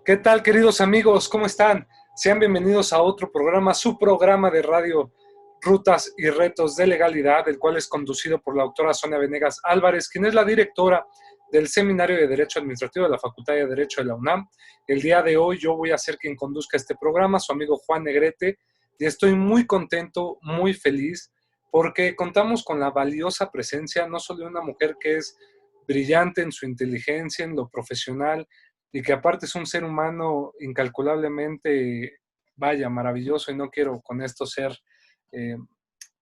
¿Qué tal, queridos amigos? ¿Cómo están? Sean bienvenidos a otro programa, su programa de radio Rutas y Retos de Legalidad, el cual es conducido por la doctora Sonia Venegas Álvarez, quien es la directora del Seminario de Derecho Administrativo de la Facultad de Derecho de la UNAM. El día de hoy yo voy a ser quien conduzca este programa, su amigo Juan Negrete, y estoy muy contento, muy feliz, porque contamos con la valiosa presencia no solo de una mujer que es brillante en su inteligencia, en lo profesional, y que aparte es un ser humano incalculablemente, vaya, maravilloso, y no quiero con esto ser, eh,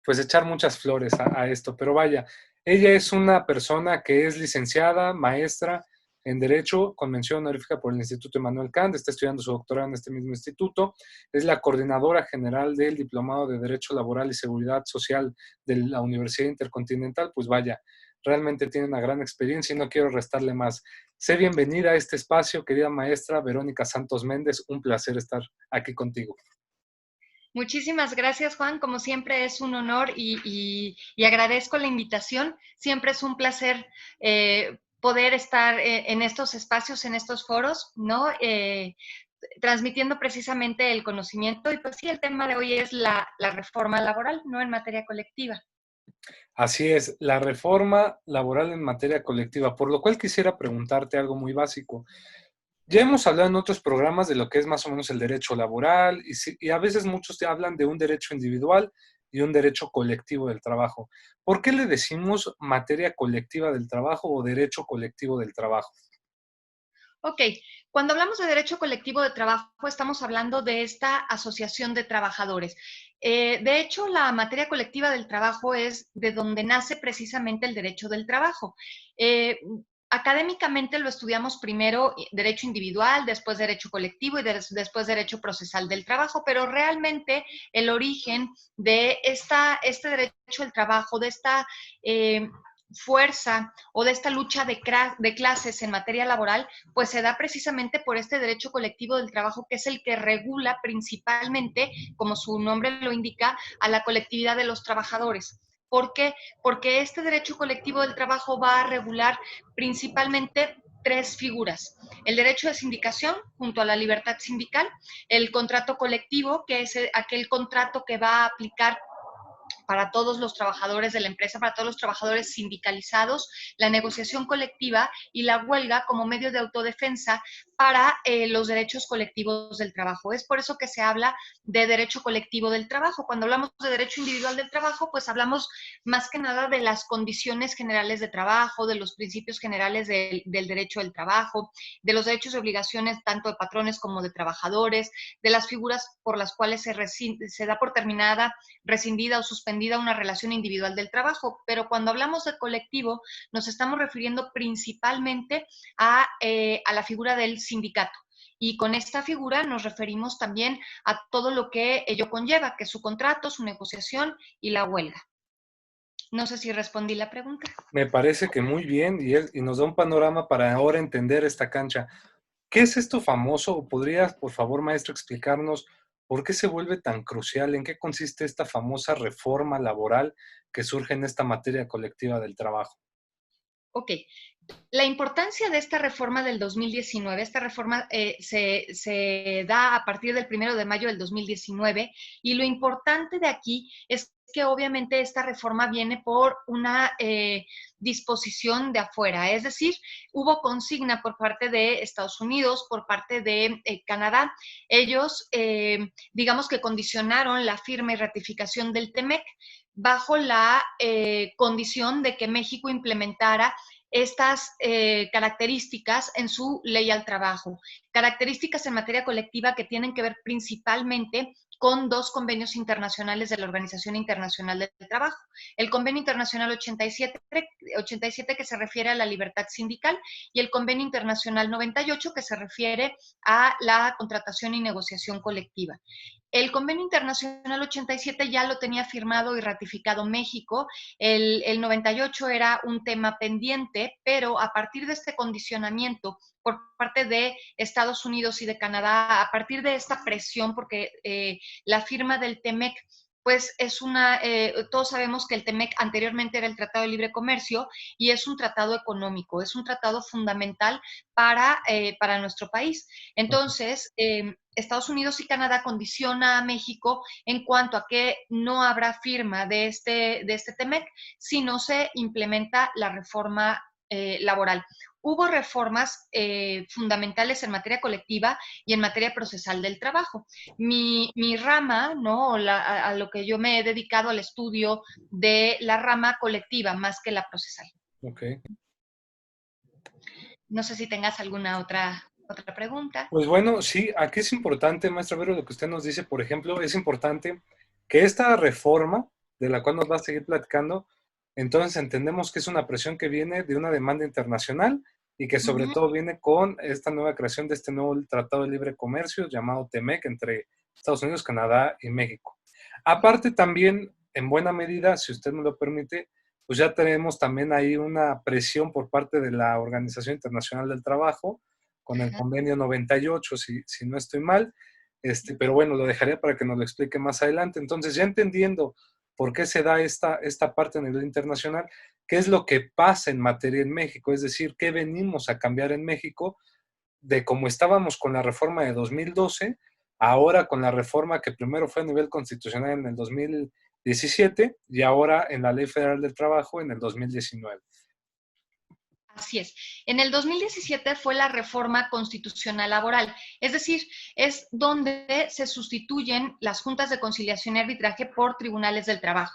pues echar muchas flores a esto, pero vaya, ella es una persona que es licenciada, maestra en Derecho, con mención honorífica por el Instituto Immanuel Kant, está estudiando su doctorado en este mismo instituto, es la coordinadora general del Diplomado de Derecho Laboral y Seguridad Social de la Universidad Intercontinental, pues vaya, realmente tiene una gran experiencia y no quiero restarle más. Sé bienvenida a este espacio, querida maestra Verónica Santos Méndez, un placer estar aquí contigo. Muchísimas gracias, Juan. Como siempre es un honor y agradezco la invitación. Siempre es un placer poder estar en estos espacios, en estos foros, ¿no? Transmitiendo precisamente el conocimiento. Y pues sí, el tema de hoy es la reforma laboral, ¿no? En materia colectiva. Así es, la reforma laboral en materia colectiva, por lo cual quisiera preguntarte algo muy básico. Ya hemos hablado en otros programas de lo que es más o menos el derecho laboral y a veces muchos te hablan de un derecho individual y un derecho colectivo del trabajo. ¿Por qué le decimos materia colectiva del trabajo o derecho colectivo del trabajo? Ok, cuando hablamos de derecho colectivo de trabajo, estamos hablando de esta asociación de trabajadores. De hecho, la materia colectiva del trabajo es de donde nace precisamente el derecho del trabajo. Eh, Académicamente lo estudiamos primero derecho individual, después derecho colectivo y después derecho procesal del trabajo, pero realmente el origen de este derecho del trabajo, de esta fuerza o de esta lucha de clases en materia laboral, pues se da precisamente por este derecho colectivo del trabajo, que es el que regula principalmente, como su nombre lo indica, a la colectividad de los trabajadores. ¿Por qué? Porque este derecho colectivo del trabajo va a regular principalmente tres figuras: el derecho de sindicación junto a la libertad sindical, el contrato colectivo, que es aquel contrato que va a aplicar para todos los trabajadores de la empresa, para todos los trabajadores sindicalizados, la negociación colectiva y la huelga como medio de autodefensa para los derechos colectivos del trabajo. Es por eso que se habla de derecho colectivo del trabajo. Cuando hablamos de derecho individual del trabajo, pues hablamos más que nada de las condiciones generales de trabajo, de los principios generales del derecho del trabajo, de los derechos y obligaciones tanto de patrones como de trabajadores, de las figuras por las cuales se da por terminada, rescindida o suspendida una relación individual del trabajo. Pero cuando hablamos de colectivo, nos estamos refiriendo principalmente a la figura del sindicato. Y con esta figura nos referimos también a todo lo que ello conlleva, que es su contrato, su negociación y la huelga. No sé si respondí la pregunta. Me parece que muy bien y nos da un panorama para ahora entender esta cancha. ¿Qué es esto famoso? ¿O podrías, por favor, maestro, explicarnos por qué se vuelve tan crucial? ¿En qué consiste esta famosa reforma laboral que surge en esta materia colectiva del trabajo? Ok, la importancia de esta reforma del 2019, esta reforma se da a partir del 1 de mayo del 2019, y lo importante de aquí es que obviamente esta reforma viene por una disposición de afuera, es decir, hubo consigna por parte de Estados Unidos, por parte de Canadá. Ellos, digamos que condicionaron la firma y ratificación del TEMEC bajo la condición de que México implementara estas características en su ley al trabajo. Características en materia colectiva que tienen que ver principalmente con dos convenios internacionales de la Organización Internacional del Trabajo. El Convenio Internacional 87 que se refiere a la libertad sindical, y el Convenio Internacional 98 que se refiere a la contratación y negociación colectiva. El Convenio Internacional 87 ya lo tenía firmado y ratificado México. El 98 era un tema pendiente, pero a partir de este condicionamiento por parte de Estados Unidos y de Canadá, a partir de esta presión, porque la firma del TEMEC pues todos sabemos que el TEMEC anteriormente era el Tratado de Libre Comercio y es un tratado económico, es un tratado fundamental para nuestro país. Entonces, Estados Unidos y Canadá condiciona a México en cuanto a que no habrá firma de este TEMEC si no se implementa la reforma laboral. Hubo reformas fundamentales en materia colectiva y en materia procesal del trabajo. Mi rama, ¿no? A lo que yo me he dedicado al estudio de la rama colectiva más que la procesal. Ok. No sé si tengas alguna otra pregunta. Pues bueno, sí, aquí es importante, maestra Vero, lo que usted nos dice, por ejemplo, es importante que esta reforma, de la cual nos va a seguir platicando, entonces entendemos que es una presión que viene de una demanda internacional y que sobre todo viene con esta nueva creación de este nuevo Tratado de Libre Comercio llamado TEMEC entre Estados Unidos, Canadá y México. Aparte también, en buena medida, si usted me lo permite, pues ya tenemos también ahí una presión por parte de la Organización Internacional del Trabajo, con el convenio 98, si no estoy mal, pero bueno, lo dejaría para que nos lo explique más adelante. Entonces, ya entendiendo por qué se da esta parte a nivel internacional, qué es lo que pasa en materia en México, es decir, qué venimos a cambiar en México de cómo estábamos con la reforma de 2012, ahora con la reforma que primero fue a nivel constitucional en el 2017 y ahora en la Ley Federal del Trabajo en el 2019. Así es. En el 2017 fue la reforma constitucional laboral, es decir, es donde se sustituyen las juntas de conciliación y arbitraje por tribunales del trabajo.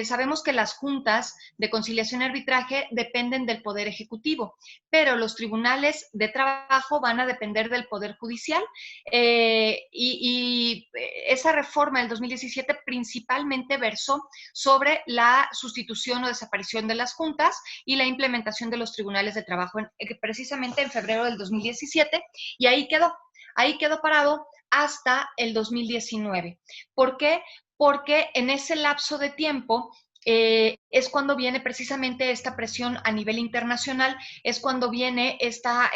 Sabemos que las juntas de conciliación y arbitraje dependen del Poder Ejecutivo, pero los tribunales de trabajo van a depender del Poder Judicial y esa reforma del 2017 principalmente versó sobre la sustitución o desaparición de las juntas y la implementación de los tribunales de trabajo precisamente en febrero del 2017 y ahí quedó parado hasta el 2019. ¿Por qué? Porque en ese lapso de tiempo es cuando viene precisamente esta presión a nivel internacional, es cuando viene esta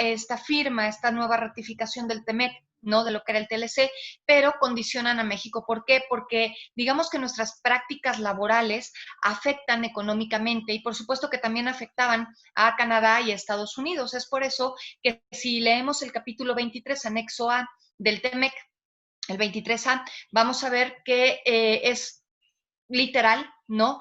firma, esta nueva ratificación del TEMEC, ¿no? De lo que era el TLC, pero condicionan a México. ¿Por qué? Porque digamos que nuestras prácticas laborales afectan económicamente y por supuesto que también afectaban a Canadá y a Estados Unidos. Es por eso que si leemos el capítulo 23, anexo A del TEMEC, el 23A, vamos a ver que es literal, ¿no?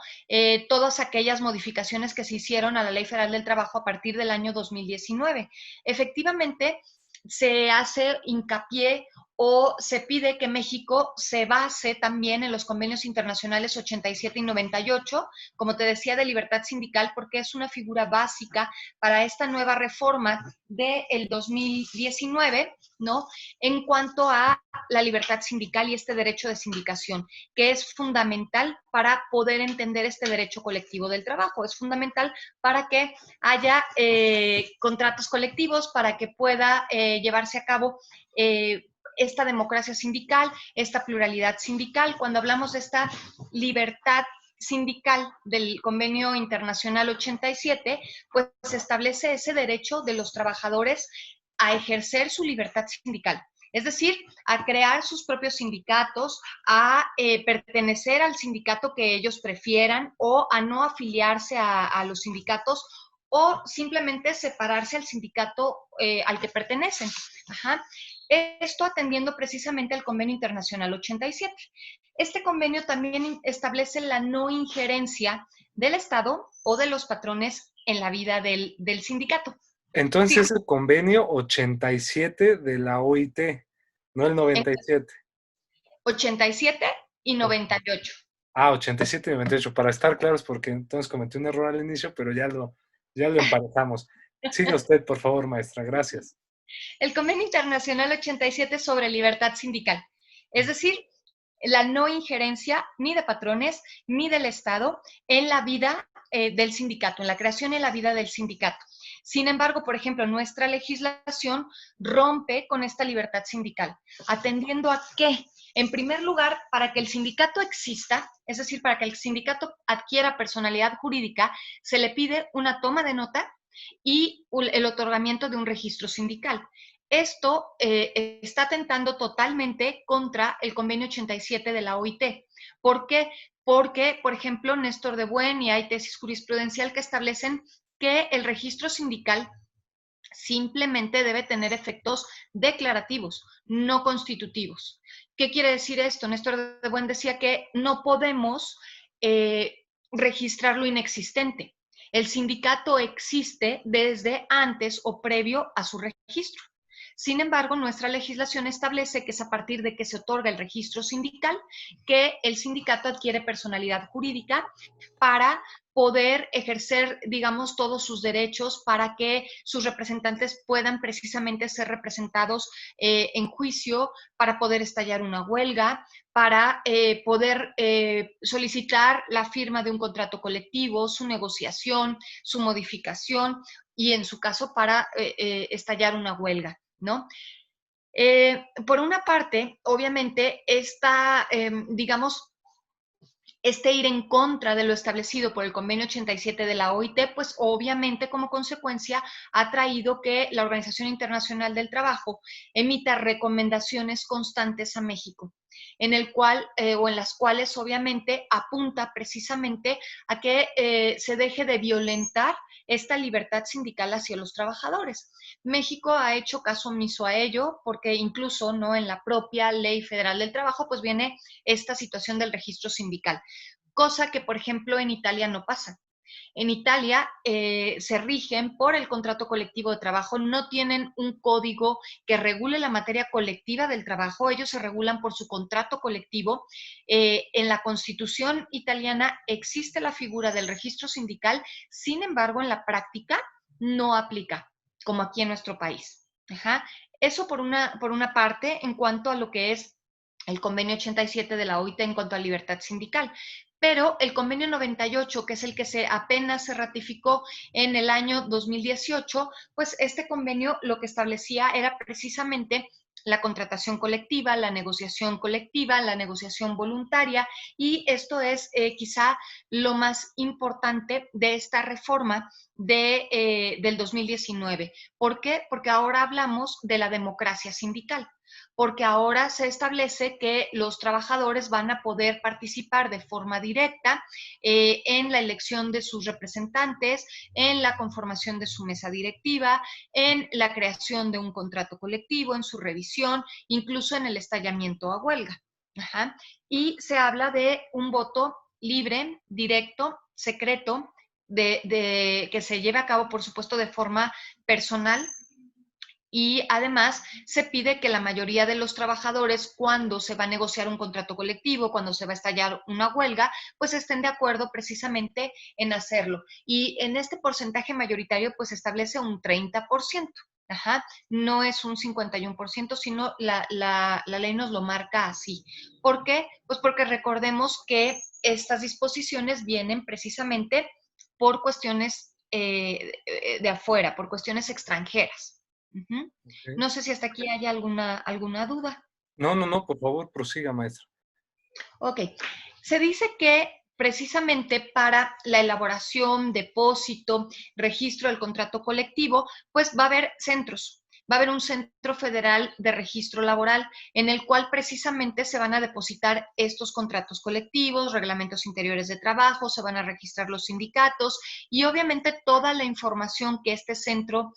Todas aquellas modificaciones que se hicieron a la Ley Federal del Trabajo a partir del año 2019. Efectivamente, se hace hincapié o se pide que México se base también en los convenios internacionales 87 y 98, como te decía, de libertad sindical, porque es una figura básica para esta nueva reforma del 2019, ¿no? En cuanto a la libertad sindical y este derecho de sindicación, que es fundamental para poder entender este derecho colectivo del trabajo. Es fundamental para que haya contratos colectivos, para que pueda llevarse a cabo esta democracia sindical, esta pluralidad sindical. Cuando hablamos de esta libertad sindical del Convenio Internacional 87, pues se establece ese derecho de los trabajadores a ejercer su libertad sindical. Es decir, a crear sus propios sindicatos, a pertenecer al sindicato que ellos prefieran o a no afiliarse a los sindicatos o simplemente separarse al sindicato al que pertenecen. Ajá. Esto atendiendo precisamente al Convenio Internacional 87. Este convenio también establece la no injerencia del Estado o de los patrones en la vida del sindicato. Entonces es el convenio 87 de la OIT, no el 97. 87 y 98. Ah, 87 y 98, para estar claros, porque entonces cometí un error al inicio, pero ya lo emparejamos. Siga usted, por favor, maestra, gracias. El Convenio Internacional 87 sobre libertad sindical. Es decir, la no injerencia ni de patrones ni del Estado en la vida del sindicato, en la creación y en la vida del sindicato. Sin embargo, por ejemplo, nuestra legislación rompe con esta libertad sindical, atendiendo a qué. En primer lugar, para que el sindicato exista, es decir, para que el sindicato adquiera personalidad jurídica, se le pide una toma de nota y el otorgamiento de un registro sindical. Esto está atentando totalmente contra el convenio 87 de la OIT. ¿Por qué? Porque, por ejemplo, Néstor de Buen y hay tesis jurisprudencial que establecen que el registro sindical simplemente debe tener efectos declarativos, no constitutivos. ¿Qué quiere decir esto? Néstor de Buen decía que no podemos registrar lo inexistente. El sindicato existe desde antes o previo a su registro. Sin embargo, nuestra legislación establece que es a partir de que se otorga el registro sindical que el sindicato adquiere personalidad jurídica para poder ejercer, digamos, todos sus derechos, para que sus representantes puedan precisamente ser representados en juicio, para poder estallar una huelga, para poder solicitar la firma de un contrato colectivo, su negociación, su modificación y en su caso para estallar una huelga, ¿no? Por una parte, obviamente, digamos, ir en contra de lo establecido por el convenio 87 de la OIT, pues obviamente como consecuencia ha traído que la Organización Internacional del Trabajo emita recomendaciones constantes a México, en el cual o en las cuales obviamente apunta precisamente a que se deje de violentar esta libertad sindical hacia los trabajadores. México ha hecho caso omiso a ello porque incluso no en la propia Ley Federal del Trabajo pues viene esta situación del registro sindical, cosa que por ejemplo en Italia no pasa. En Italia se rigen por el contrato colectivo de trabajo, no tienen un código que regule la materia colectiva del trabajo, ellos se regulan por su contrato colectivo. En la Constitución italiana existe la figura del registro sindical, sin embargo, en la práctica no aplica, como aquí en nuestro país. Ajá. Eso por una parte en cuanto a lo que es el convenio 87 de la OIT en cuanto a libertad sindical. Pero el convenio 98, que es el que apenas se ratificó en el año 2018, pues este convenio lo que establecía era precisamente la contratación colectiva, la negociación colectiva, la negociación voluntaria, y esto es quizá lo más importante de esta reforma del 2019. ¿Por qué? Porque ahora hablamos de la democracia sindical, porque ahora se establece que los trabajadores van a poder participar de forma directa en la elección de sus representantes, en la conformación de su mesa directiva, en la creación de un contrato colectivo, en su revisión, incluso en el estallamiento a huelga. Ajá. Y se habla de un voto libre, directo, secreto, que se lleve a cabo, por supuesto, de forma personal, y además se pide que la mayoría de los trabajadores, cuando se va a negociar un contrato colectivo, cuando se va a estallar una huelga, pues estén de acuerdo precisamente en hacerlo. Y en este porcentaje mayoritario, pues establece un 30%. Ajá, no es un 51%, sino la ley nos lo marca así. ¿Por qué? Pues porque recordemos que estas disposiciones vienen precisamente por cuestiones de afuera, por cuestiones extranjeras. Uh-huh. Okay. No sé si hasta aquí hay alguna duda. No, no, no, por favor, prosiga, maestra. Ok. Se dice que precisamente para la elaboración, depósito, registro del contrato colectivo, pues va a haber centros. Va a haber un centro federal de registro laboral en el cual precisamente se van a depositar estos contratos colectivos, reglamentos interiores de trabajo, se van a registrar los sindicatos y obviamente toda la información que este centro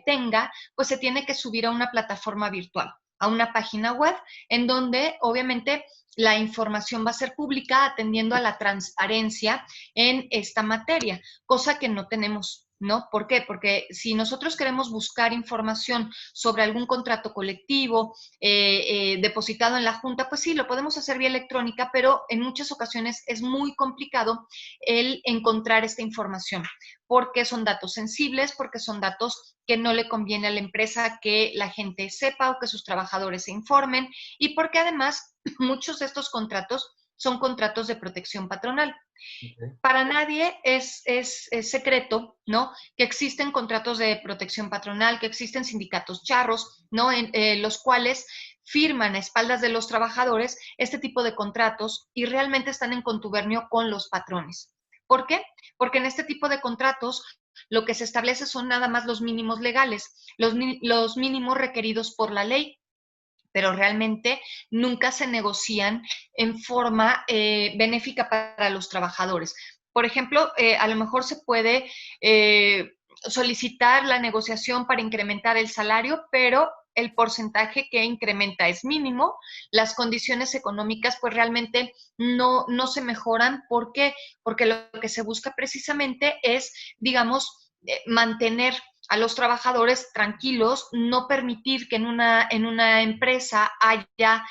tenga, pues se tiene que subir a una plataforma virtual, a una página web, en donde obviamente la información va a ser pública atendiendo a la transparencia en esta materia, cosa que no tenemos, ¿no? ¿Por qué? Porque si nosotros queremos buscar información sobre algún contrato colectivo depositado en la Junta, pues sí, lo podemos hacer vía electrónica, pero en muchas ocasiones es muy complicado el encontrar esta información, porque son datos sensibles, porque son datos que no le conviene a la empresa que la gente sepa o que sus trabajadores se informen, y porque además muchos de estos contratos son contratos de protección patronal. Okay. Para nadie es secreto, ¿no?, que existen contratos de protección patronal, que existen sindicatos charros, ¿no?, en los cuales firman a espaldas de los trabajadores este tipo de contratos y realmente están en contubernio con los patrones. ¿Por qué? Porque en este tipo de contratos lo que se establece son nada más los mínimos legales, los mínimos requeridos por la ley, pero realmente nunca se negocian en forma benéfica para los trabajadores. Por ejemplo, a lo mejor se puede solicitar la negociación para incrementar el salario, pero el porcentaje que incrementa es mínimo, las condiciones económicas pues realmente no se mejoran. ¿Por qué? Porque lo que se busca precisamente es, digamos, mantener a los trabajadores tranquilos, no permitir que en una empresa haya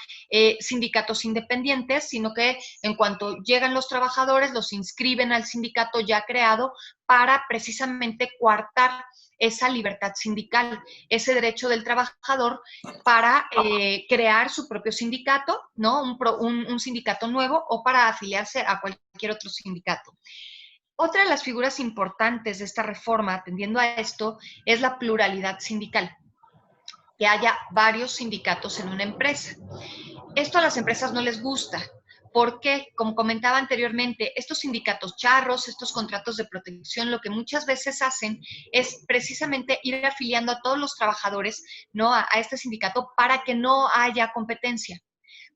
sindicatos independientes, sino que en cuanto llegan los trabajadores, los inscriben al sindicato ya creado para precisamente coartar esa libertad sindical, ese derecho del trabajador para crear su propio sindicato, ¿no? Un sindicato nuevo o para afiliarse a cualquier otro sindicato. Otra de las figuras importantes de esta reforma, atendiendo a esto, es la pluralidad sindical, que haya varios sindicatos en una empresa. Esto a las empresas no les gusta, porque, como comentaba anteriormente, estos sindicatos charros, estos contratos de protección, lo que muchas veces hacen es precisamente ir afiliando a todos los trabajadores, ¿no?, a este sindicato para que no haya competencia,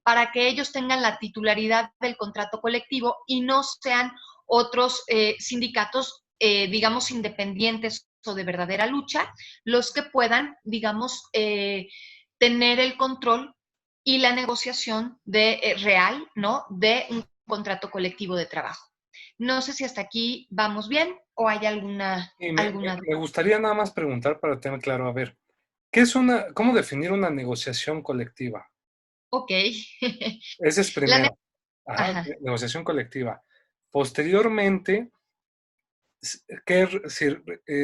para que ellos tengan la titularidad del contrato colectivo y no sean otros sindicatos, digamos, independientes o de verdadera lucha, los que puedan, digamos, tener el control y la negociación real, ¿no?, de un contrato colectivo de trabajo. No sé si hasta aquí vamos bien o hay alguna duda. Me gustaría nada más preguntar para tener claro, a ver, ¿cómo definir una negociación colectiva? Ok. Ese es La primero. Ajá, Ajá. negociación colectiva. Posteriormente,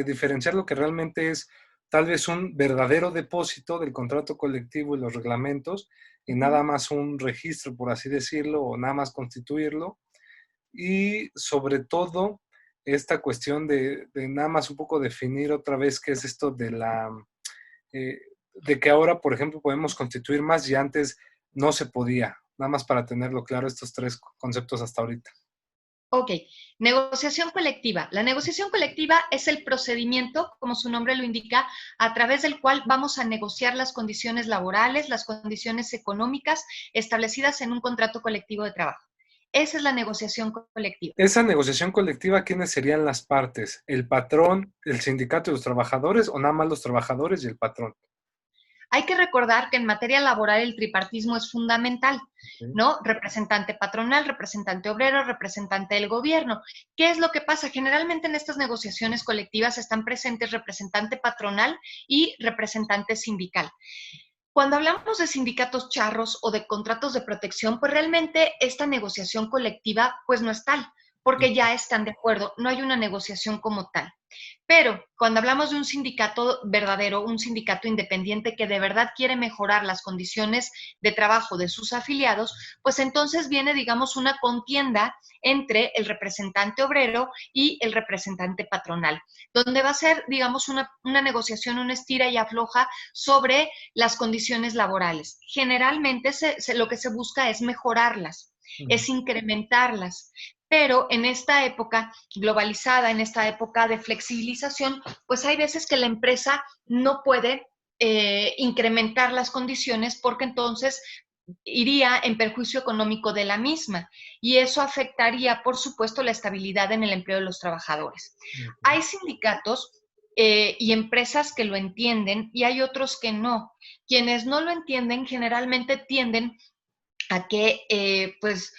diferenciar lo que realmente es tal vez un verdadero depósito del contrato colectivo y los reglamentos, y nada más un registro, por así decirlo, o nada más constituirlo. Y sobre todo, esta cuestión de nada más un poco definir otra vez qué es esto de que ahora, por ejemplo, podemos constituir más y antes no se podía. Nada más para tenerlo claro, estos tres conceptos hasta ahorita. Ok, negociación colectiva. La negociación colectiva es el procedimiento, como su nombre lo indica, a través del cual vamos a negociar las condiciones laborales, las condiciones económicas establecidas en un contrato colectivo de trabajo. Esa es la negociación colectiva. Esa negociación colectiva, ¿quiénes serían las partes? ¿El patrón, el sindicato y los trabajadores o nada más los trabajadores y el patrón? Hay que recordar que en materia laboral el tripartismo es fundamental, ¿Sí? ¿no? Representante patronal, representante obrero, representante del gobierno. ¿Qué es lo que pasa? Generalmente en estas negociaciones colectivas están presentes representante patronal y representante sindical. Cuando hablamos de sindicatos charros o de contratos de protección, pues realmente esta negociación colectiva pues no es tal, porque ya están de acuerdo, no hay una negociación como tal. Pero cuando hablamos de un sindicato verdadero, un sindicato independiente que de verdad quiere mejorar las condiciones de trabajo de sus afiliados, pues entonces viene, digamos, una contienda entre el representante obrero y el representante patronal, donde va a ser, digamos, una negociación, una estira y afloja sobre las condiciones laborales. Generalmente lo que se busca es mejorarlas, es incrementarlas, pero en esta época globalizada, en esta época de flexibilización, pues hay veces que la empresa no puede incrementar las condiciones porque entonces iría en perjuicio económico de la misma y eso afectaría, por supuesto, la estabilidad en el empleo de los trabajadores. Hay sindicatos y empresas que lo entienden y hay otros que no. Quienes no lo entienden generalmente tienden a que, pues,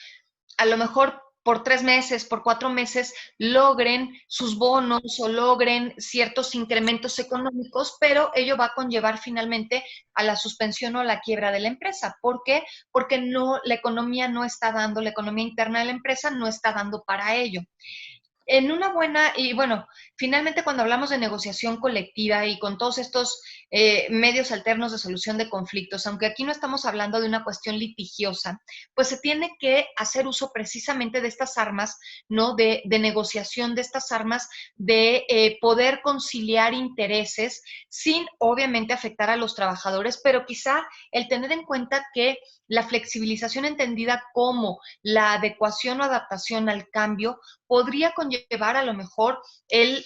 a lo mejor por 3 meses, por 4 meses, logren sus bonos o logren ciertos incrementos económicos, pero ello va a conllevar finalmente a la suspensión o a la quiebra de la empresa. ¿Por qué? Porque la economía no está dando, la economía interna de la empresa no está dando para ello. En una buena, y bueno, finalmente cuando hablamos de negociación colectiva y con todos estos medios alternos de solución de conflictos, aunque aquí no estamos hablando de una cuestión litigiosa, pues se tiene que hacer uso precisamente de estas armas, ¿no? De negociación, de estas armas de poder conciliar intereses sin obviamente afectar a los trabajadores, pero quizá el tener en cuenta que la flexibilización entendida como la adecuación o adaptación al cambio podría conllevar a lo mejor el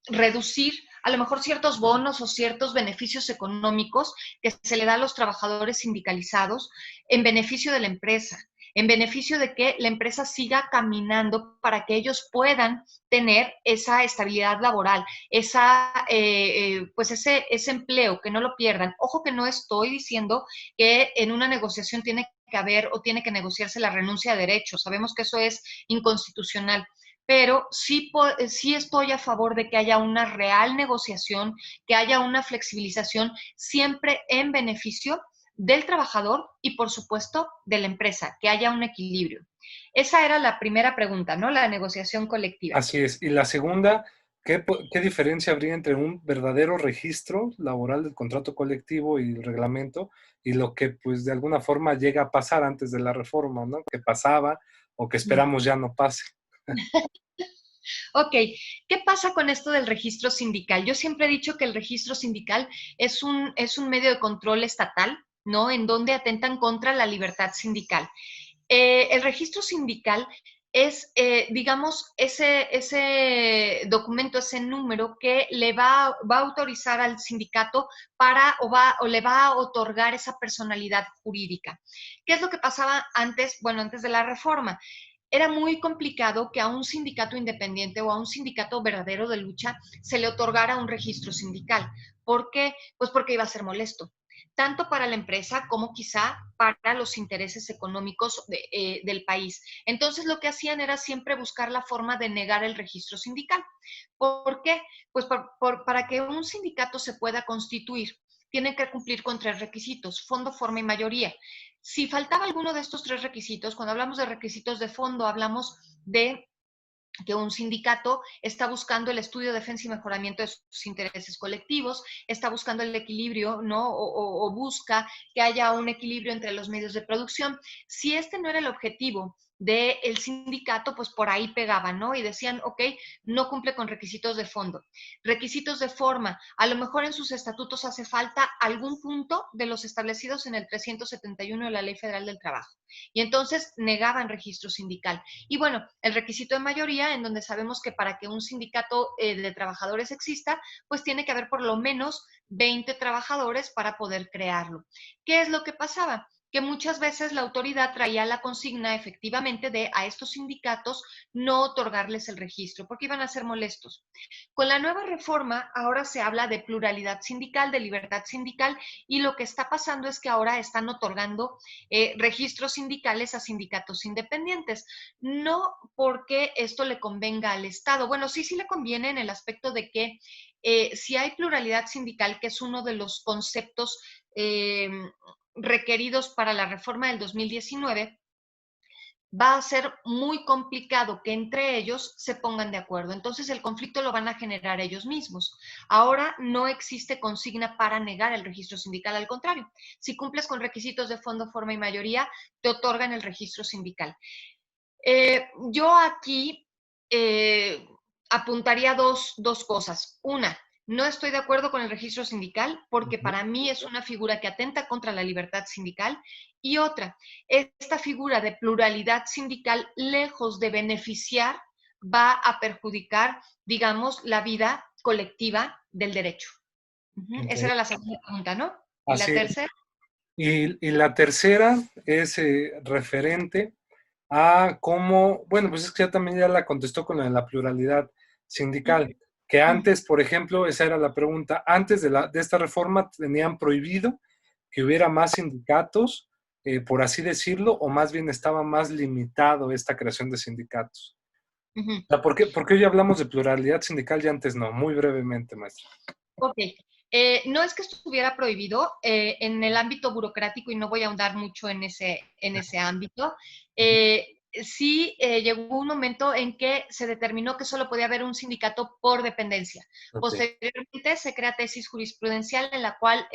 reducir a lo mejor ciertos bonos o ciertos beneficios económicos que se le da a los trabajadores sindicalizados en beneficio de la empresa, en beneficio de que la empresa siga caminando para que ellos puedan tener esa estabilidad laboral, pues ese empleo, que no lo pierdan. Ojo que no estoy diciendo que en una negociación tiene que haber o tiene que negociarse la renuncia a derechos. Sabemos que eso es inconstitucional, pero sí estoy a favor de que haya una real negociación, que haya una flexibilización, siempre en beneficio del trabajador y, por supuesto, de la empresa, que haya un equilibrio. Esa era la primera pregunta, ¿no? La negociación colectiva. Así es. Y la segunda, ¿qué diferencia habría entre un verdadero registro laboral del contrato colectivo y el reglamento y lo que, pues, de alguna forma llega a pasar antes de la reforma, ¿no? Que pasaba o que esperamos ya no pase. Ok, ¿qué pasa con esto del registro sindical? Yo siempre he dicho que el registro sindical es un medio de control estatal, ¿no? En donde atentan contra la libertad sindical. El registro sindical es, digamos, ese documento, ese número que le va a autorizar al sindicato o le va a otorgar esa personalidad jurídica. ¿Qué es lo que pasaba antes? Bueno, antes de la reforma. Era muy complicado que a un sindicato independiente o a un sindicato verdadero de lucha se le otorgara un registro sindical. ¿Por qué? Pues porque iba a ser molesto, tanto para la empresa como quizá para los intereses económicos del país. Entonces lo que hacían era siempre buscar la forma de negar el registro sindical. ¿Por qué? Pues para que un sindicato se pueda constituir, tiene que cumplir con 3 requisitos: fondo, forma y mayoría. Si faltaba alguno de estos 3 requisitos, cuando hablamos de requisitos de fondo, hablamos de que un sindicato está buscando el estudio, defensa y mejoramiento de sus intereses colectivos, está buscando el equilibrio, ¿no? O busca que haya un equilibrio entre los medios de producción. Si este no era el objetivo del sindicato, pues por ahí pegaban, ¿no? Y decían, ok, no cumple con requisitos de fondo. Requisitos de forma, a lo mejor en sus estatutos hace falta algún punto de los establecidos en el 371 de la Ley Federal del Trabajo. Y entonces negaban registro sindical. Y bueno, el requisito de mayoría, en donde sabemos que para que un sindicato de trabajadores exista, pues tiene que haber por lo menos 20 trabajadores para poder crearlo. ¿Qué es lo que pasaba? Que muchas veces la autoridad traía la consigna efectivamente de a estos sindicatos no otorgarles el registro, porque iban a ser molestos. Con la nueva reforma, ahora se habla de pluralidad sindical, de libertad sindical, y lo que está pasando es que ahora están otorgando registros sindicales a sindicatos independientes. No porque esto le convenga al Estado. Bueno, sí le conviene en el aspecto de que si hay pluralidad sindical, que es uno de los conceptos requeridos para la reforma del 2019, va a ser muy complicado que entre ellos se pongan de acuerdo. Entonces el conflicto lo van a generar ellos mismos. Ahora no existe consigna para negar el registro sindical, al contrario. Si cumples con requisitos de fondo, forma y mayoría, te otorgan el registro sindical. Yo aquí apuntaría dos cosas. Una, no estoy de acuerdo con el registro sindical porque para mí es una figura que atenta contra la libertad sindical. Y otra, esta figura de pluralidad sindical, lejos de beneficiar, va a perjudicar, digamos, la vida colectiva del derecho. Esa Okay. era la segunda pregunta, ¿no? ¿Y la Así es. tercera? Y la tercera es referente a cómo, bueno, pues es que ya también ya la contestó con la pluralidad sindical, que antes, por ejemplo, esa era la pregunta, antes de esta reforma tenían prohibido que hubiera más sindicatos, por así decirlo, o más bien estaba más limitado esta creación de sindicatos. Uh-huh. O sea, ¿por qué hoy hablamos de pluralidad sindical y antes no? Muy brevemente, maestra. Ok. No es que estuviera prohibido en el ámbito burocrático, y no voy a ahondar mucho en ese ámbito. Sí llegó un momento en que se determinó que solo podía haber un sindicato por dependencia. Okay. Posteriormente se crea tesis jurisprudencial en la cual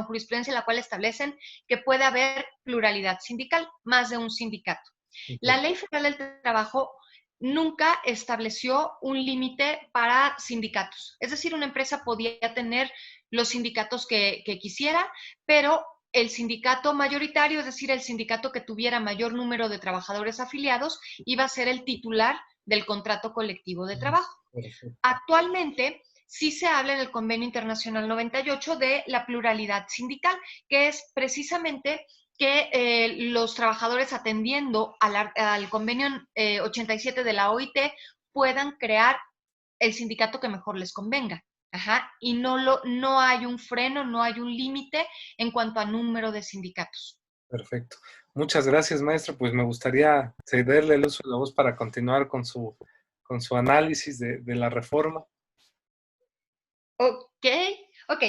jurisprudencia en la cual establecen que puede haber pluralidad sindical, más de un sindicato. Okay. La Ley Federal del Trabajo nunca estableció un límite para sindicatos. Es decir, una empresa podía tener los sindicatos que quisiera, pero el sindicato mayoritario, es decir, el sindicato que tuviera mayor número de trabajadores afiliados, iba a ser el titular del contrato colectivo de trabajo. Perfecto. Actualmente, sí se habla en el Convenio Internacional 98 de la pluralidad sindical, que es precisamente que los trabajadores atendiendo al Convenio 87 de la OIT puedan crear el sindicato que mejor les convenga. Ajá, y no hay un freno, no hay un límite en cuanto a número de sindicatos. Perfecto. Muchas gracias, maestro. Pues me gustaría cederle el uso de la voz para continuar con su análisis de la reforma. Ok, ok.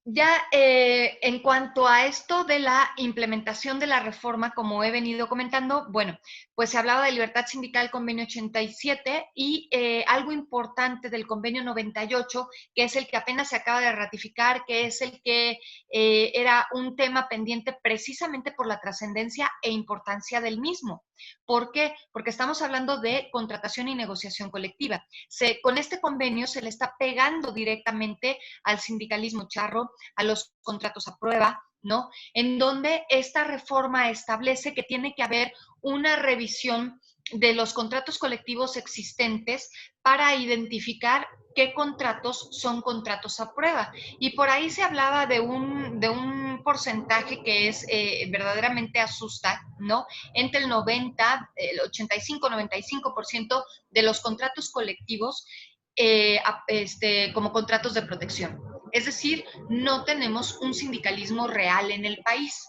Ya en cuanto a esto de la implementación de la reforma, como he venido comentando, bueno, pues se hablaba de libertad sindical, convenio 87, y algo importante del convenio 98, que es el que apenas se acaba de ratificar, que es el que era un tema pendiente precisamente por la trascendencia e importancia del mismo. ¿Por qué? Porque estamos hablando de contratación y negociación colectiva. Con este convenio se le está pegando directamente al sindicalismo charro, a los contratos a prueba, ¿no? En donde esta reforma establece que tiene que haber una revisión de los contratos colectivos existentes para identificar qué contratos son contratos a prueba. Y por ahí se hablaba de un porcentaje que es verdaderamente asusta, ¿no? Entre el 90, el 85-95% de los contratos colectivos como contratos de protección. Es decir, no tenemos un sindicalismo real en el país.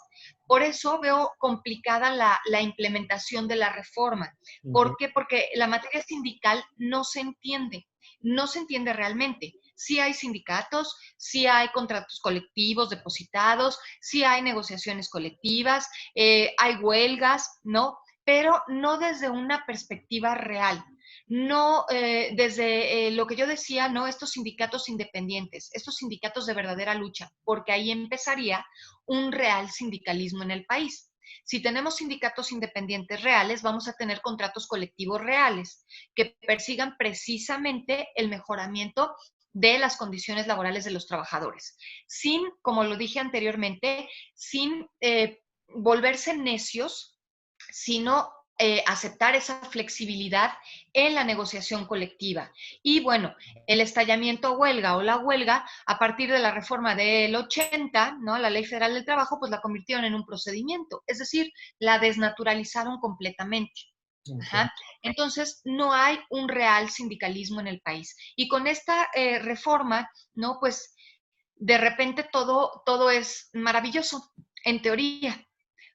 Por eso veo complicada la implementación de la reforma. ¿Por qué? Porque la materia sindical no se entiende realmente. Sí hay sindicatos, sí hay contratos colectivos depositados, sí hay negociaciones colectivas, hay huelgas, ¿no? Pero no desde una perspectiva real. No desde lo que yo decía, no estos sindicatos independientes, estos sindicatos de verdadera lucha, porque ahí empezaría un real sindicalismo en el país. Si tenemos sindicatos independientes reales, vamos a tener contratos colectivos reales que persigan precisamente el mejoramiento de las condiciones laborales de los trabajadores, sin, como lo dije anteriormente, sin volverse necios, sino aceptar esa flexibilidad en la negociación colectiva. Y bueno, el estallamiento a huelga o la huelga, a partir de la reforma del 80, ¿no? La Ley Federal del Trabajo, pues la convirtieron en un procedimiento, es decir, la desnaturalizaron completamente. Ajá. Entonces, no hay un real sindicalismo en el país. Y con esta reforma, ¿no? Pues de repente todo es maravilloso, en teoría.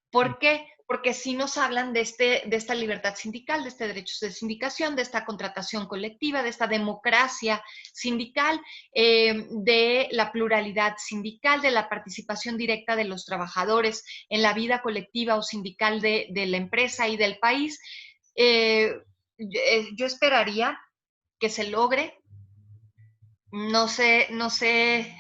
¿Por qué? Porque sí nos hablan de esta libertad sindical, de este derecho de sindicación, de esta contratación colectiva, de esta democracia sindical, de la pluralidad sindical, de la participación directa de los trabajadores en la vida colectiva o sindical de la empresa y del país. Yo esperaría que se logre. No sé, no sé,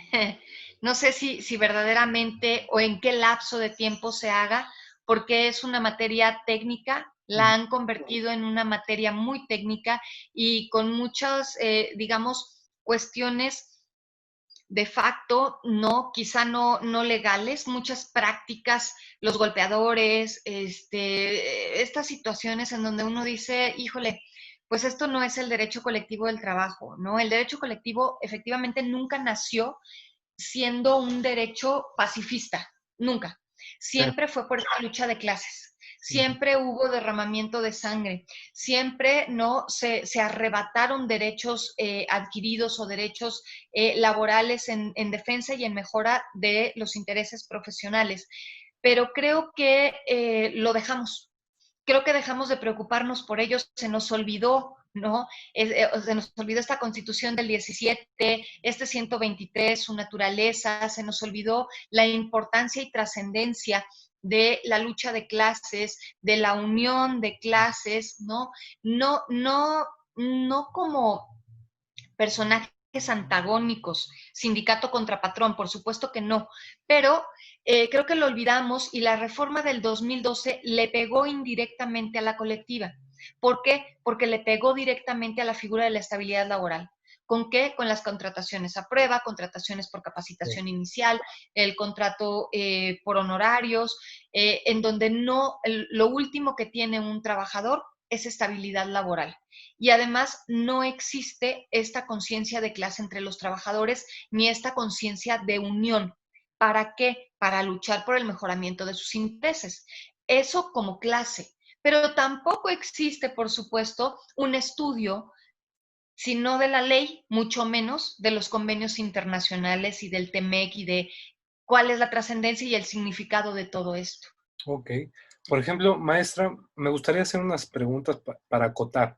no sé si verdaderamente o en qué lapso de tiempo se haga, porque es una materia técnica, la han convertido en una materia muy técnica y con muchas, digamos, cuestiones de facto, no, quizá no legales, muchas prácticas, los golpeadores, estas situaciones en donde uno dice, híjole, pues esto no es el derecho colectivo del trabajo, ¿no? El derecho colectivo efectivamente nunca nació siendo un derecho pacifista, nunca. Siempre fue por esta lucha de clases. Siempre hubo derramamiento de sangre, siempre no se arrebataron derechos adquiridos o derechos laborales en defensa y en mejora de los intereses profesionales. Pero creo que lo dejamos, creo que dejamos de preocuparnos por ellos, se nos olvidó, ¿no? Se nos olvidó esta constitución del 17, este 123, su naturaleza, se nos olvidó la importancia y trascendencia de la lucha de clases, de la unión de clases, ¿no? No como personajes antagónicos, sindicato contra patrón, por supuesto que no, pero creo que lo olvidamos y la reforma del 2012 le pegó indirectamente a la colectiva. ¿Por qué? Porque le pegó directamente a la figura de la estabilidad laboral. ¿Con qué? Con las contrataciones a prueba, contrataciones por capacitación inicial, el contrato por honorarios, en donde lo último que tiene un trabajador es estabilidad laboral. Y además no existe esta conciencia de clase entre los trabajadores ni esta conciencia de unión. ¿Para qué? Para luchar por el mejoramiento de sus intereses. Eso como clase. Pero tampoco existe, por supuesto, un estudio, sino de la ley, mucho menos de los convenios internacionales y del TEMEC y de cuál es la trascendencia y el significado de todo esto. Ok. Por ejemplo, maestra, me gustaría hacer unas preguntas para acotar.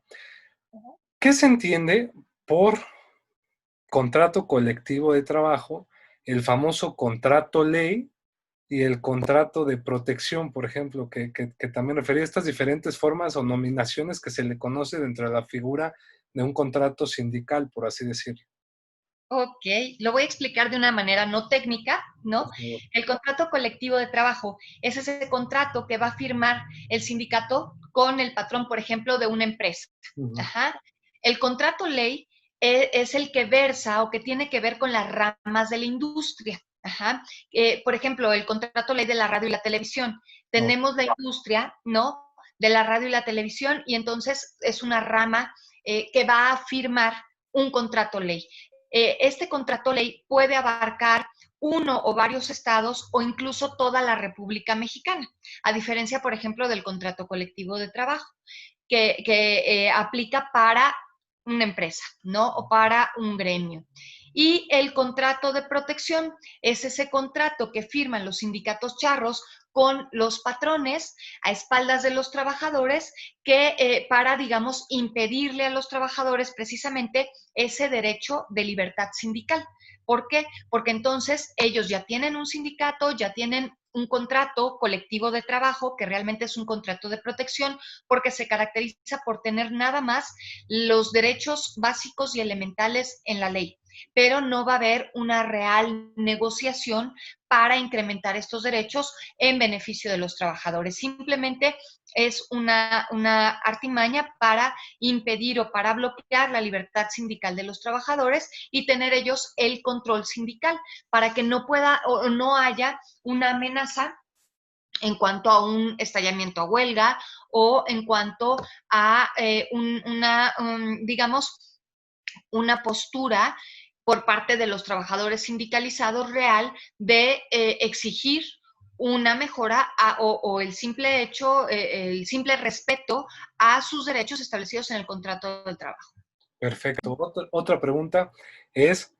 ¿Qué se entiende por contrato colectivo de trabajo, el famoso contrato ley y el contrato de protección, por ejemplo, que también refería a estas diferentes formas o nominaciones que se le conoce dentro de la figura de un contrato sindical, por así decirlo? Ok, lo voy a explicar de una manera no técnica, ¿no? Por favor. El contrato colectivo de trabajo es ese contrato que va a firmar el sindicato con el patrón, por ejemplo, de una empresa. Ujú. Ajá. El contrato ley es el que versa o que tiene que ver con las ramas de la industria. Ajá. Por ejemplo, el contrato ley de la radio y la televisión. Oh, Tenemos la industria, ¿no? De la radio y la televisión, y entonces es una rama que va a firmar un contrato ley. Este contrato ley puede abarcar uno o varios estados o incluso toda la República Mexicana, a diferencia, por ejemplo, del contrato colectivo de trabajo, que aplica para una empresa, ¿no? O para un gremio. Y el contrato de protección es ese contrato que firman los sindicatos charros con los patrones a espaldas de los trabajadores para, digamos, impedirle a los trabajadores precisamente ese derecho de libertad sindical. ¿Por qué? Porque entonces ellos ya tienen un sindicato, ya tienen un contrato colectivo de trabajo, que realmente es un contrato de protección, porque se caracteriza por tener nada más los derechos básicos y elementales en la ley, pero no va a haber una real negociación para incrementar estos derechos en beneficio de los trabajadores. Simplemente es una artimaña para impedir o para bloquear la libertad sindical de los trabajadores y tener ellos el control sindical para que no pueda o no haya una amenaza en cuanto a un estallamiento a huelga o en cuanto a digamos, una postura por parte de los trabajadores sindicalizados real de exigir una mejora o el simple hecho, el simple respeto a sus derechos establecidos en el contrato de trabajo. perfecto. Otra pregunta es,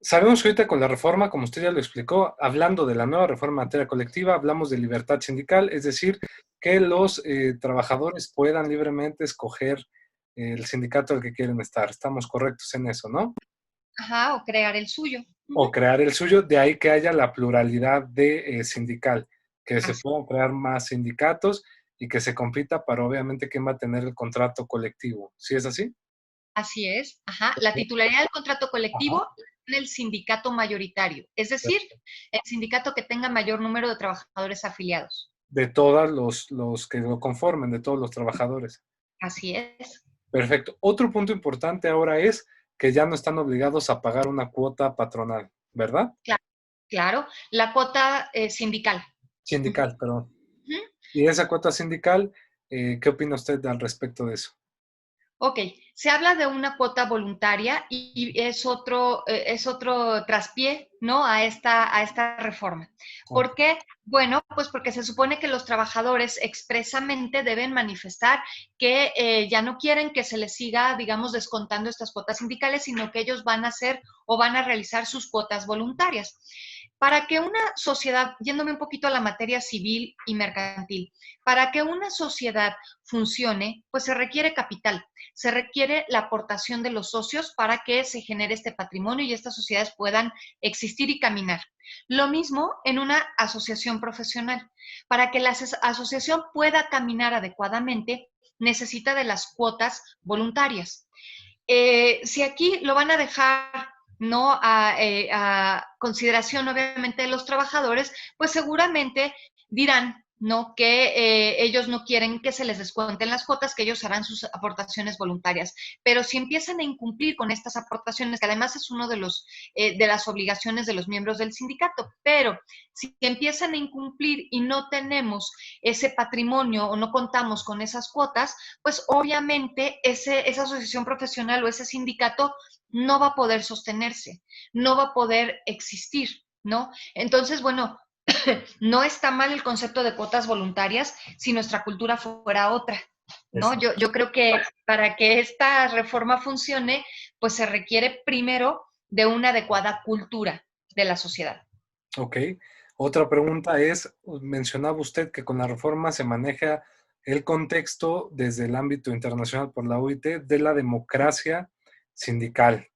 sabemos que ahorita con la reforma, como usted ya lo explicó, hablando de la nueva reforma en materia colectiva, hablamos de libertad sindical, es decir, que los trabajadores puedan libremente escoger el sindicato al que quieren estar. Estamos correctos en eso, ¿no? Ajá, o crear el suyo. O crear el suyo, de ahí que haya la pluralidad de sindical, que se Así, puedan crear más sindicatos y que se compita para obviamente quién va a tener el contrato colectivo. ¿Sí es así? así es. Ajá. La titularidad del contrato Ajá. colectivo en el sindicato mayoritario, es decir, el sindicato que tenga mayor número de trabajadores afiliados. De todos los que lo conformen, de todos los trabajadores. Así es. Perfecto. Otro punto importante ahora es que ya no están obligados a pagar una cuota patronal, ¿verdad? Claro, claro. La cuota sindical. Ujú. Sindical, perdón. Y esa cuota sindical, ¿qué opina usted al respecto de eso? Ok, se habla de una cuota voluntaria y es otro traspié, ¿no? A esta reforma. Ok. ¿Por qué? Bueno, pues porque se supone que los trabajadores expresamente deben manifestar que ya no quieren que se les siga, digamos, descontando estas cuotas sindicales, sino que ellos van a hacer o van a realizar sus cuotas voluntarias. Para que una sociedad, yéndome un poquito a la materia civil y mercantil, para que una sociedad funcione, pues se requiere capital, se requiere la aportación de los socios para que se genere este patrimonio y estas sociedades puedan existir y caminar. Lo mismo en una asociación profesional. Para que la asociación pueda caminar adecuadamente, necesita de las cuotas voluntarias. Si aquí lo van a dejar no a consideración obviamente de los trabajadores, pues seguramente dirán, ¿no? Que ellos no quieren que se les descuenten las cuotas, que ellos harán sus aportaciones voluntarias. Pero si empiezan a incumplir con estas aportaciones, que además es uno de las obligaciones de los miembros del sindicato, pero si empiezan a incumplir y no tenemos ese patrimonio o no contamos con esas cuotas, pues obviamente esa asociación profesional o ese sindicato no va a poder sostenerse, no va a poder existir, ¿no? Entonces, bueno, no está mal el concepto de cuotas voluntarias si nuestra cultura fuera otra, ¿no? Yo creo que para que esta reforma funcione, pues se requiere primero de una adecuada cultura de la sociedad. Ok. Otra pregunta es, mencionaba usted que con la reforma se maneja el contexto desde el ámbito internacional por la OIT de la democracia sindical.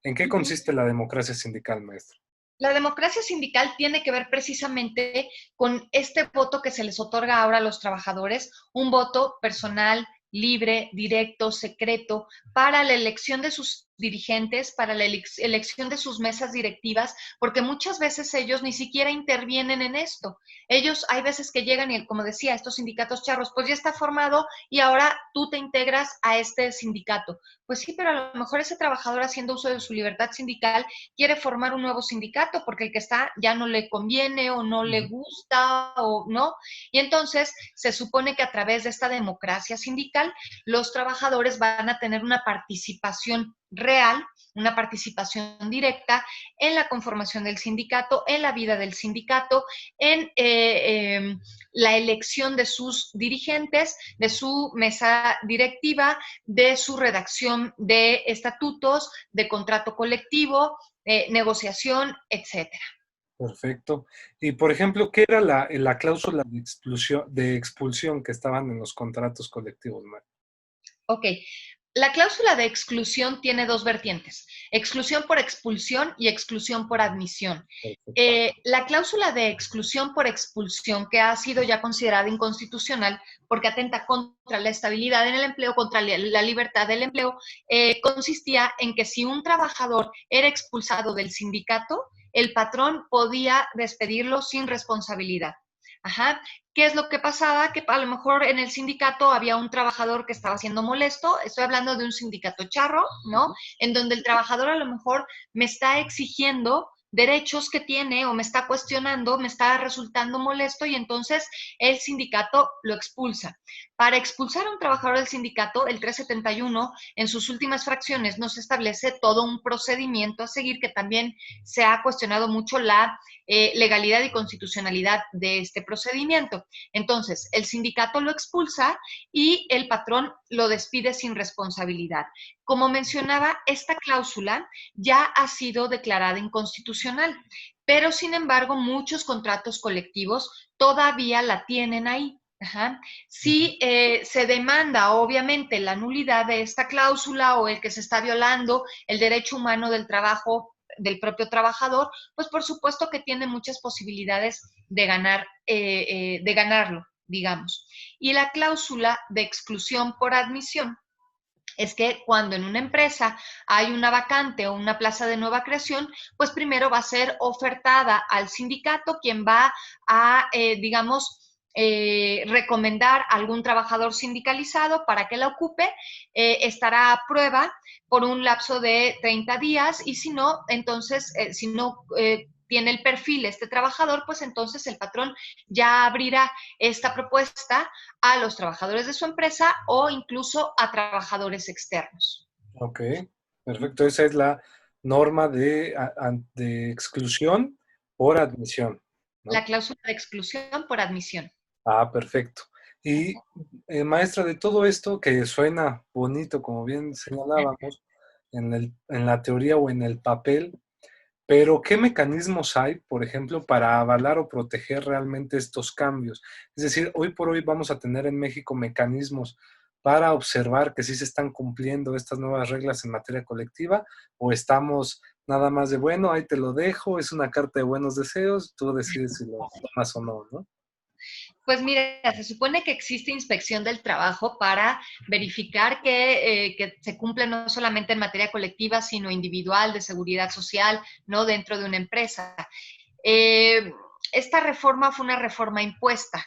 ¿En qué consiste la democracia sindical, maestro? La democracia sindical tiene que ver precisamente con este voto que se les otorga ahora a los trabajadores, un voto personal, libre, directo, secreto, para la elección de sus dirigentes, para la elección de sus mesas directivas, porque muchas veces ellos ni siquiera intervienen en esto. Ellos hay veces que llegan y, como decía, estos sindicatos charros, pues ya está formado y ahora tú te integras a este sindicato. Pues sí, pero a lo mejor ese trabajador, haciendo uso de su libertad sindical, quiere formar un nuevo sindicato porque el que está ya no le conviene o no le gusta o no. Y entonces se supone que a través de esta democracia sindical los trabajadores van a tener una participación real, una participación directa en la conformación del sindicato, en la vida del sindicato, en la elección de sus dirigentes, de su mesa directiva, de su redacción de estatutos, de contrato colectivo, negociación, etcétera. Perfecto. Y, por ejemplo, ¿qué era la cláusula de expulsión que estaban en los contratos colectivos, maestro? Ok, la cláusula de exclusión tiene dos vertientes, exclusión por expulsión y exclusión por admisión. La cláusula de exclusión por expulsión, que ha sido ya considerada inconstitucional porque atenta contra la estabilidad en el empleo, contra la libertad del empleo, consistía en que si un trabajador era expulsado del sindicato, el patrón podía despedirlo sin responsabilidad. Ajá. ¿Qué es lo que pasaba? Que a lo mejor en el sindicato había un trabajador que estaba siendo molesto, estoy hablando de un sindicato charro, ¿no? En donde el trabajador a lo mejor me está exigiendo derechos que tiene o me está cuestionando, me está resultando molesto y entonces el sindicato lo expulsa. Para expulsar a un trabajador del sindicato, el 371 en sus últimas fracciones nos establece todo un procedimiento a seguir que también se ha cuestionado mucho la legalidad y constitucionalidad de este procedimiento. Entonces, el sindicato lo expulsa y el patrón lo despide sin responsabilidad. Como mencionaba, esta cláusula ya ha sido declarada inconstitucional, pero sin embargo muchos contratos colectivos todavía la tienen ahí. Ajá. Si se demanda, obviamente, la nulidad de esta cláusula o el que se está violando el derecho humano del trabajo del propio trabajador, pues por supuesto que tiene muchas posibilidades de ganarlo, digamos. Y la cláusula de exclusión por admisión es que cuando en una empresa hay una vacante o una plaza de nueva creación, pues primero va a ser ofertada al sindicato, quien va a, recomendar a algún trabajador sindicalizado para que la ocupe, estará a prueba por un lapso de 30 días y si no, entonces, si no tiene el perfil este trabajador, pues entonces el patrón ya abrirá esta propuesta a los trabajadores de su empresa o incluso a trabajadores externos. Ok, perfecto. Esa es la norma de exclusión por admisión, La ¿no? cláusula de exclusión por admisión. Ah, perfecto. Y maestra, de todo esto que suena bonito, como bien señalábamos, en la teoría o en el papel, pero ¿qué mecanismos hay, por ejemplo, para avalar o proteger realmente estos cambios? Es decir, hoy por hoy vamos a tener en México mecanismos para observar que sí se están cumpliendo estas nuevas reglas en materia colectiva, o estamos nada más de, bueno, ahí te lo dejo, es una carta de buenos deseos, tú decides si lo tomas o no, ¿no? Pues mira, se supone que existe inspección del trabajo para verificar que se cumple no solamente en materia colectiva, sino individual, de seguridad social, no dentro de una empresa. Eh, Esta reforma fue una reforma impuesta,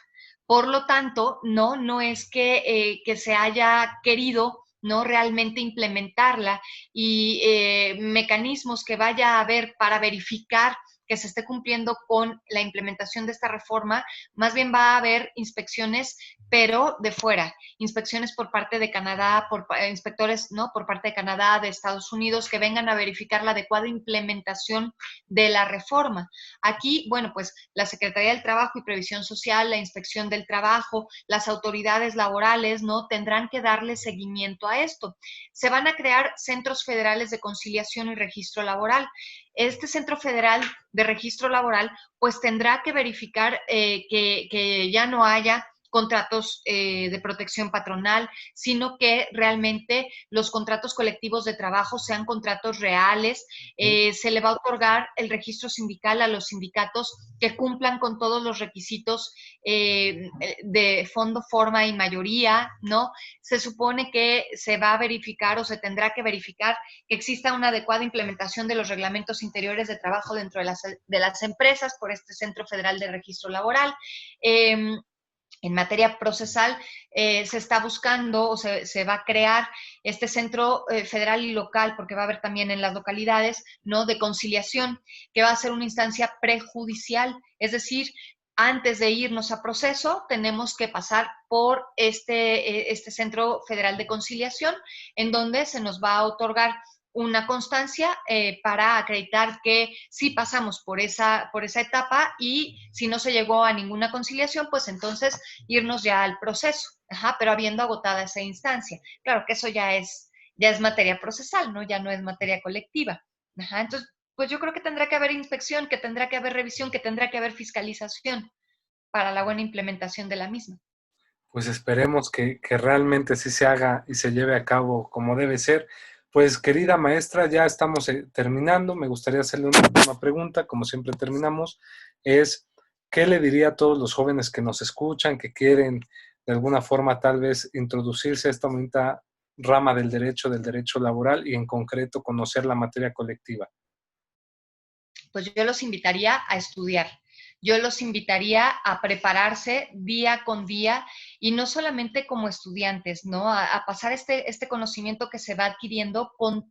Por lo tanto, no es que se haya querido no realmente implementarla y mecanismos que vaya a haber para verificar que se esté cumpliendo con la implementación de esta reforma, más bien va a haber inspecciones, pero de fuera, inspecciones por parte de Canadá, inspectores, ¿no? Por parte de Canadá, de Estados Unidos, que vengan a verificar la adecuada implementación de la reforma. Aquí, bueno, pues la Secretaría del Trabajo y Previsión Social, la Inspección del Trabajo, las autoridades laborales, ¿no? Tendrán que darle seguimiento a esto. Se van a crear centros federales de conciliación y registro laboral. Este Centro Federal de Registro Laboral, pues tendrá que verificar que ya no haya contratos de protección patronal, sino que realmente los contratos colectivos de trabajo sean contratos reales. Se le va a otorgar el registro sindical a los sindicatos que cumplan con todos los requisitos de fondo, forma y mayoría, ¿no? Se supone que se va a verificar o se tendrá que verificar que exista una adecuada implementación de los reglamentos interiores de trabajo dentro de las empresas por este Centro Federal de Registro Laboral. En materia procesal, se está buscando o se va a crear este centro federal y local, porque va a haber también en las localidades, ¿no? De conciliación, que va a ser una instancia prejudicial, es decir, antes de irnos a proceso, tenemos que pasar por este Centro Federal de Conciliación, en donde se nos va a otorgar una constancia para acreditar que sí pasamos por esa etapa y si no se llegó a ninguna conciliación, pues entonces irnos ya al proceso, pero habiendo agotada esa instancia. Claro que eso ya es materia procesal, ¿no? Ya no es materia colectiva. Entonces, pues yo creo que tendrá que haber inspección, que tendrá que haber revisión, que tendrá que haber fiscalización para la buena implementación de la misma. Pues esperemos que realmente sí se haga y se lleve a cabo como debe ser. Pues querida maestra, ya estamos terminando. Me gustaría hacerle una última pregunta, como siempre terminamos, es ¿qué le diría a todos los jóvenes que nos escuchan, que quieren de alguna forma tal vez introducirse a esta bonita rama del derecho laboral y en concreto conocer la materia colectiva? Pues yo los invitaría a estudiar. Yo los invitaría a prepararse día con día y no solamente como estudiantes, ¿no? A pasar este conocimiento que se va adquiriendo con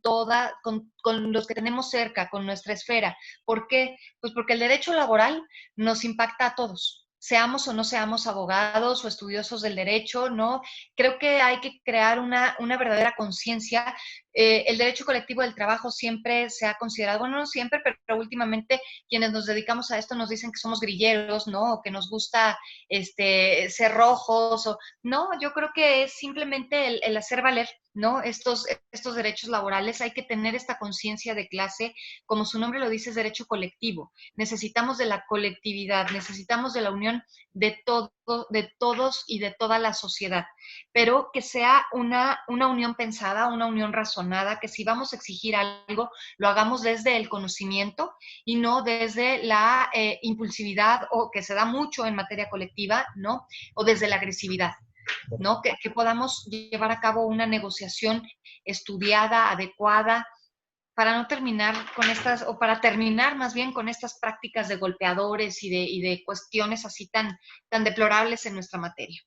los que tenemos cerca, con nuestra esfera. ¿Por qué? Pues porque el derecho laboral nos impacta a todos. Seamos o no seamos abogados o estudiosos del derecho, ¿no? Creo que hay que crear una verdadera conciencia. El derecho colectivo del trabajo siempre se ha considerado, bueno, no siempre, pero últimamente quienes nos dedicamos a esto nos dicen que somos grilleros, ¿no? O que nos gusta ser rojos, no, yo creo que es simplemente el hacer valer, ¿no? Estos derechos laborales. Hay que tener esta conciencia de clase, como su nombre lo dice, es derecho colectivo. Necesitamos de la colectividad, necesitamos de la unión de todos y de toda la sociedad, pero que sea una unión pensada, una unión razonada, que si vamos a exigir algo, lo hagamos desde el conocimiento y no desde la impulsividad, o que se da mucho en materia colectiva, ¿no? O desde la agresividad, ¿no? Que podamos llevar a cabo una negociación estudiada, adecuada, para no terminar con estas, o para terminar más bien con estas prácticas de golpeadores y de cuestiones así tan deplorables en nuestra materia.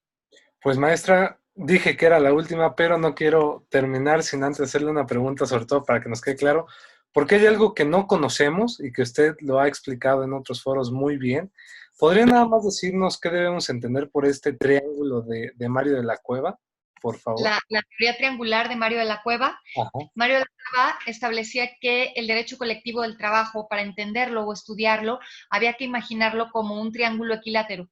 Pues maestra, dije que era la última, pero no quiero terminar sin antes hacerle una pregunta, sobre todo para que nos quede claro, porque hay algo que no conocemos y que usted lo ha explicado en otros foros muy bien. ¿Podría nada más decirnos qué debemos entender por este triángulo de Mario de la Cueva, por favor? La teoría triangular de Mario de la Cueva. Ajá. Mario de la Cueva establecía que el derecho colectivo del trabajo, para entenderlo o estudiarlo, había que imaginarlo como un triángulo equilátero,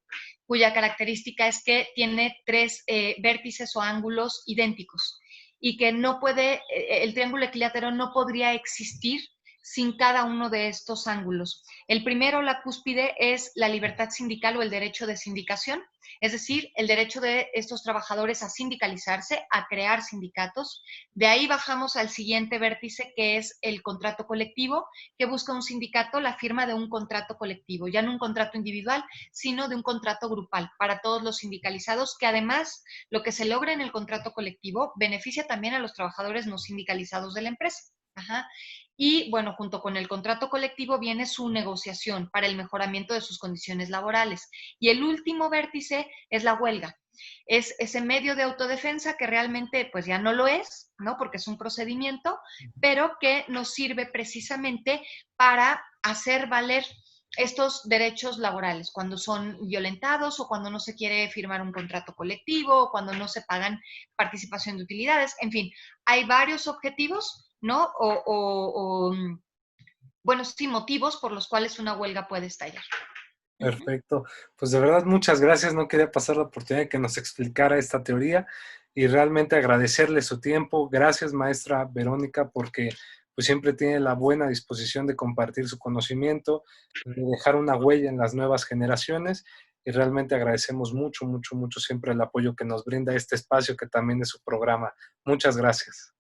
cuya característica es que tiene tres vértices o ángulos idénticos y que el triángulo equilátero no podría existir sin cada uno de estos ángulos. El primero, la cúspide, es la libertad sindical o el derecho de sindicación, es decir, el derecho de estos trabajadores a sindicalizarse, a crear sindicatos. De ahí bajamos al siguiente vértice, que es el contrato colectivo, que busca un sindicato la firma de un contrato colectivo, ya no un contrato individual, sino de un contrato grupal para todos los sindicalizados, que además lo que se logra en el contrato colectivo beneficia también a los trabajadores no sindicalizados de la empresa. Ajá. y, bueno, junto con el contrato colectivo viene su negociación para el mejoramiento de sus condiciones laborales. Y el último vértice es la huelga. Es ese medio de autodefensa que realmente pues ya no lo es, ¿no? Porque es un procedimiento, pero que nos sirve precisamente para hacer valer estos derechos laborales cuando son violentados o cuando no se quiere firmar un contrato colectivo o cuando no se pagan participación de utilidades. En fin, hay varios objetivos, ¿no? Bueno, sí, motivos por los cuales una huelga puede estallar. Perfecto. Pues de verdad, muchas gracias. No quería pasar la oportunidad de que nos explicara esta teoría y realmente agradecerle su tiempo. Gracias, maestra Verónica, porque pues siempre tiene la buena disposición de compartir su conocimiento, de dejar una huella en las nuevas generaciones y realmente agradecemos mucho, mucho, mucho siempre el apoyo que nos brinda este espacio que también es su programa. Muchas gracias.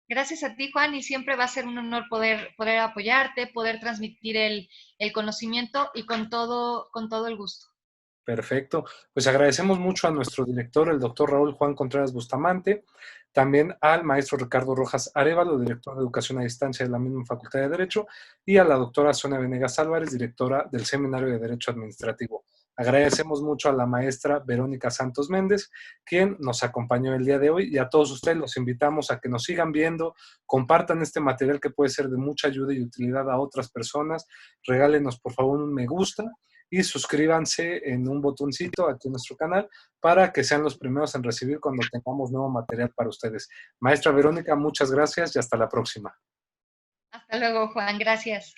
Gracias a ti, Juan, y siempre va a ser un honor poder apoyarte, poder transmitir el conocimiento y con todo el gusto. Perfecto. Pues agradecemos mucho a nuestro director, el doctor Raúl Juan Contreras Bustamante, también al maestro Ricardo Rojas Arevalo, director de Educación a Distancia de la misma Facultad de Derecho, y a la doctora Sonia Venegas Álvarez, directora del Seminario de Derecho Administrativo. Agradecemos mucho a la maestra Verónica Santos Méndez, quien nos acompañó el día de hoy, y a todos ustedes los invitamos a que nos sigan viendo, compartan este material que puede ser de mucha ayuda y utilidad a otras personas, regálenos por favor un me gusta, y suscríbanse en un botoncito aquí en nuestro canal para que sean los primeros en recibir cuando tengamos nuevo material para ustedes. Maestra Verónica, muchas gracias y hasta la próxima. Hasta luego, Juan. Gracias.